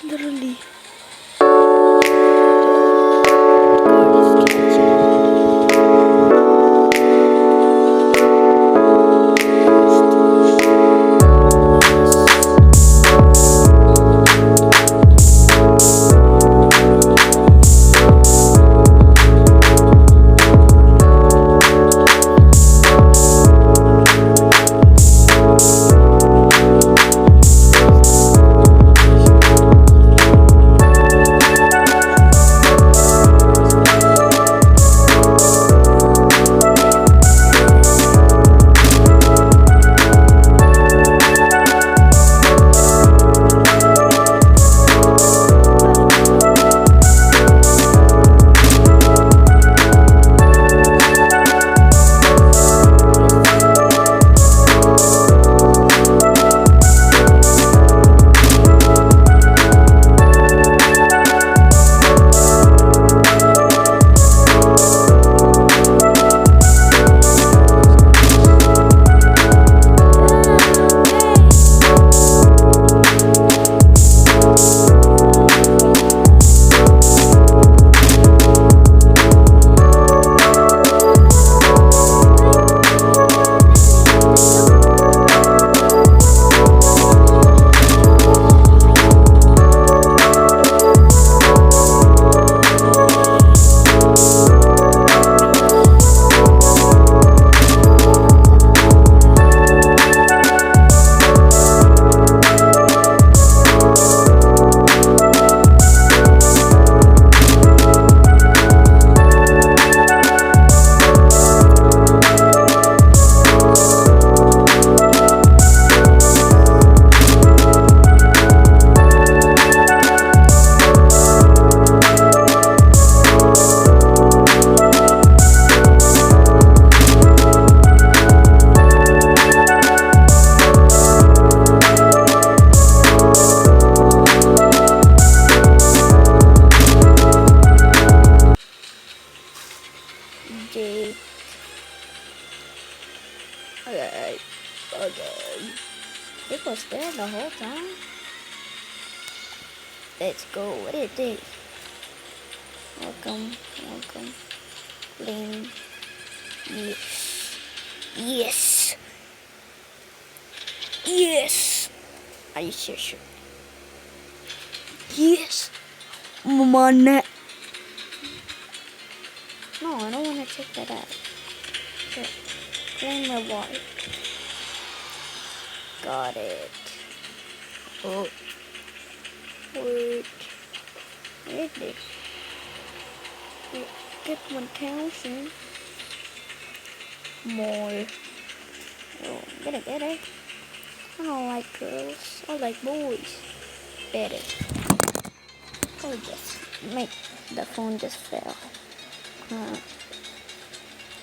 Literally. Jake. Okay. Okay. It was there the whole time. Let's go. What is this? Welcome. Welcome. Clean. Yes. Yes. Yes. Are you sure? Yes. Money. No, I don't want to check that out. Sure. Claim reward. Got it. Oh. Wait. What is this? Get 1,000. More. Oh, I'm gonna get it. I don't like girls. I like boys. Better. Oh, just make the phone just fell.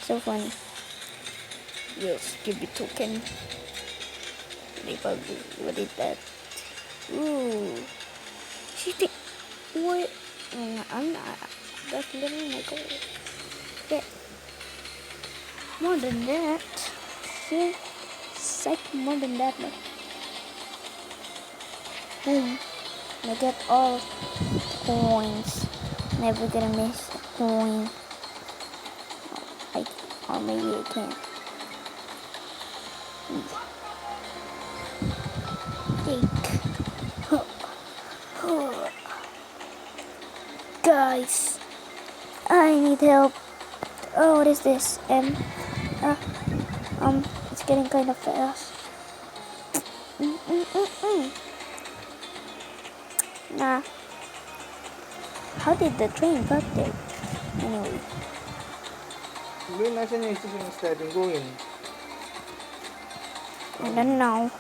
So funny. Yes, give me token. What is that? Ooh. She think what? I'm not. That's literally my goal. Get more than that. Yeah, it's like more than that. But boom. I get all the coins. Never gonna miss a coin. Or maybe I can. Guys, I need help. Oh, what is this? It's getting kind of fast. Nah. How did the train got there? Anyway. Doon, nasan yung station is natin going? I don't know.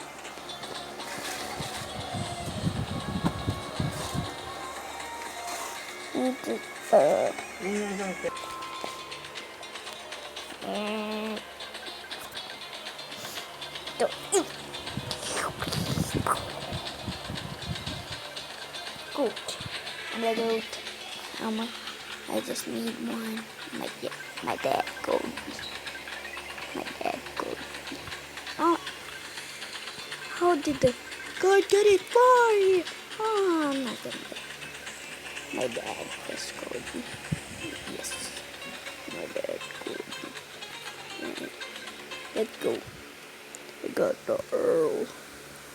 Need to, Yun yung isang step. Goat. I'm a goat. I just need one. My dad goat. My dad goat. Oh, how did the guy get it by? Oh no. maganda. My dad has Cody. Yes. My dad Cody. Let's go. We got the Earl.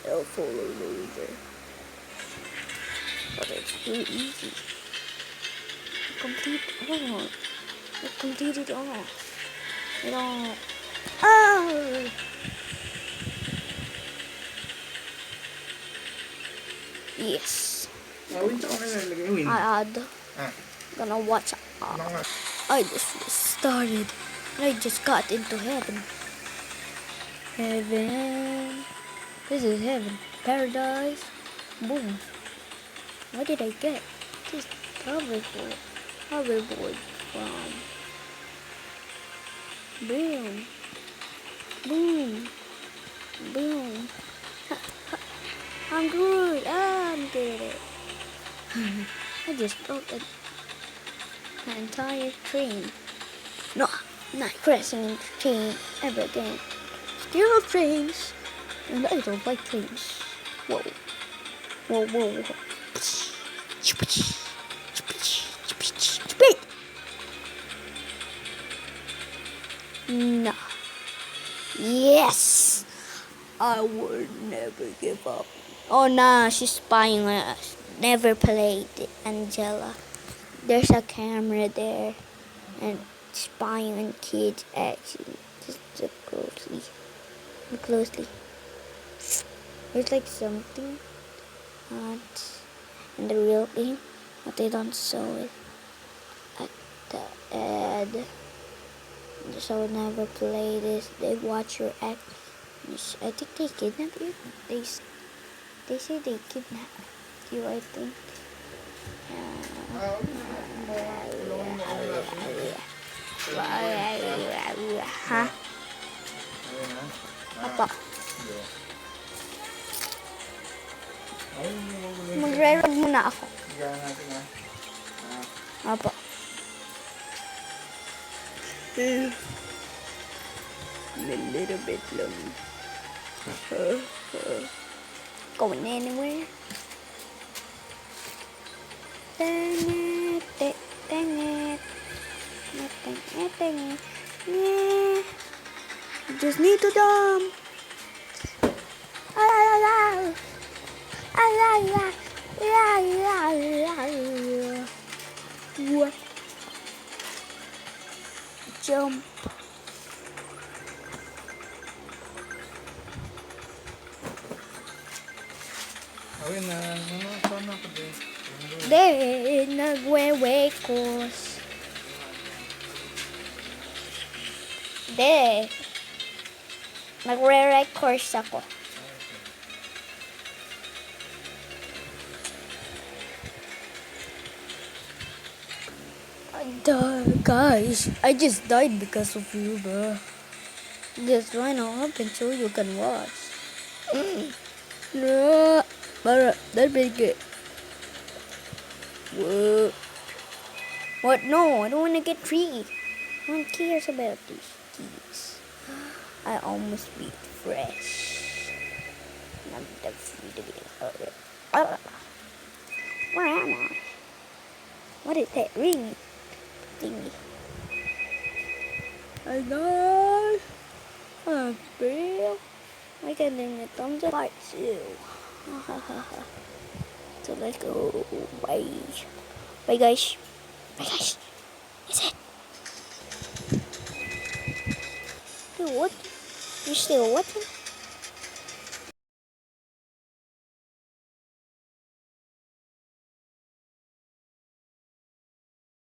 I'll follow later. But it's too easy. Complete all. I completed all. It all. Oh! Yes. Win sa kanila nilagay win. I add. Ah. Gonna watch. Ano nga? I just started. I just got into heaven. Heaven. This is heaven. Paradise. Boom. What did I get? This hoverboard. Hoverboard from. Boom. Boom. Boom. I'm good. I'm good. I just broke an entire train. No, not crashing into train ever again. Still trains. And I don't like trains. Whoa. Whoa, whoa, whoa. Speed! No. Yes! I would never give up. Oh, nah, she's spying on us. Never played Angela. There's a camera there. And spying on kids actually. Just look closely. Look closely. There's like something not in the real game, but they don't show it at the ad. So never play this. They watch your act. I think they kidnap you. They say they kidnap you. I think. Ha? Ayun na. Apa? Ayun. Magre-run muna ako. Higaan natin ha. Apa? A little bit long. Going anywhere? Dang it. Dang it. Dang it. Yeah. Just need to jump. What? Jump. Ayun na. Sana ako din. De, nagwewekos. De, nagre-records ako. Guys, I just died because of you, bro. Just run up until you can watch. No, but that'd be good. Whoa. What? No, I don't want to get free. No one cares about these keys. I almost beat Fresh. I'm the free to be. Where am I? What is that ring thingy? I know. I'm real. I can name it thumbs up part 2. So let's go. Bye. Bye guys. Bye guys. That's it. Dude, what? You still watching?